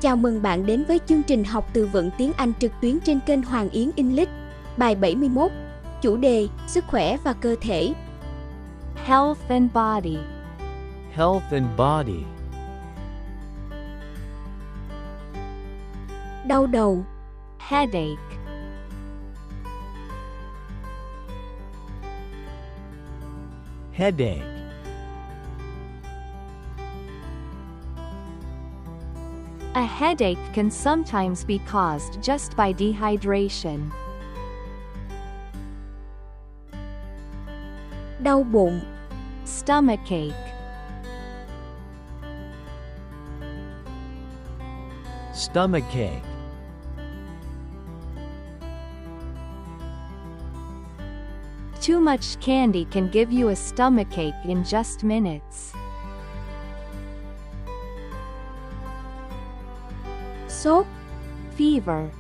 Chào mừng bạn đến với chương trình học từ vựng tiếng Anh trực tuyến trên kênh Hoàng Yến English. Bài 71. Chủ đề: sức khỏe và cơ thể. Health and Body. Health and Body. Đau đầu, Headache. Headache. A headache can sometimes be caused just by dehydration. đau bụng, Stomachache. Stomachache. Too much candy can give you a stomachache in just minutes. sốt, Fever.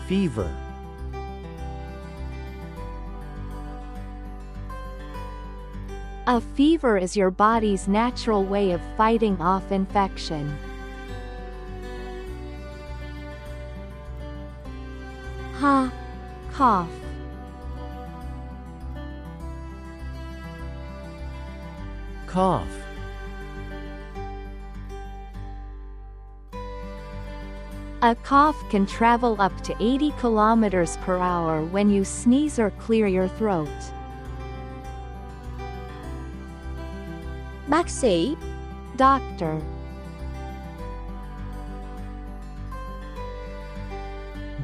Fever. A fever is your body's natural way of fighting off infection. ho, Cough. Cough. A cough can travel up to 80 kilometers per hour when you sneeze or clear your throat. bác sĩ, Doctor.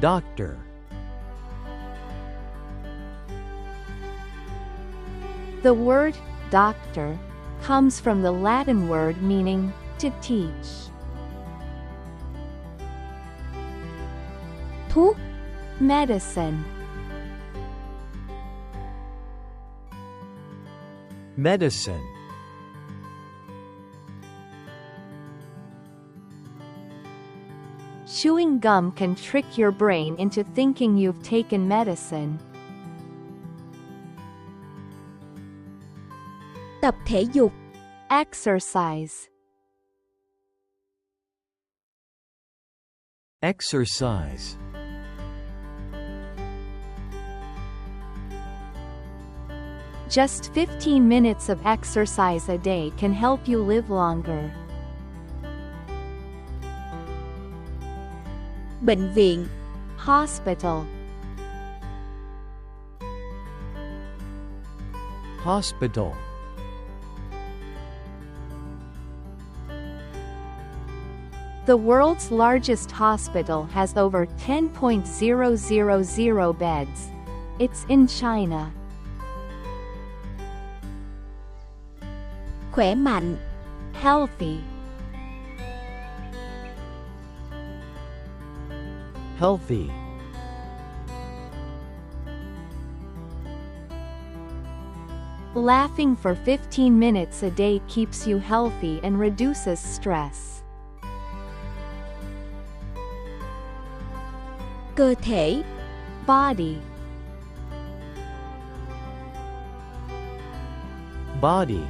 Doctor. The word doctor comes from the Latin word meaning to teach. thuốc, Medicine. Medicine. Chewing gum can trick your brain into thinking you've taken medicine. tập thể dục, Exercise. Exercise. Just 15 minutes of exercise a day can help you live longer. bệnh viện, Hospital. Hospital. The world's largest hospital has over 10,000 beds. It's in China. khỏe mạnh, Healthy. Healthy. Laughing for 15 minutes a day keeps you healthy and reduces stress. cơ thể, Body. Body.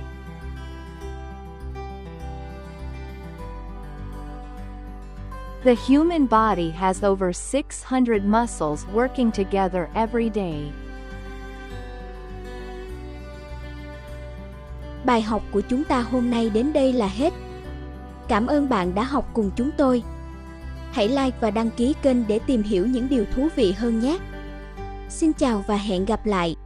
The human body has over 600 muscles working together every day. Bài học của chúng ta hôm nay đến đây là hết. Cảm ơn bạn đã học cùng chúng tôi. Hãy like và đăng ký kênh để tìm hiểu những điều thú vị hơn nhé. Xin chào và hẹn gặp lại.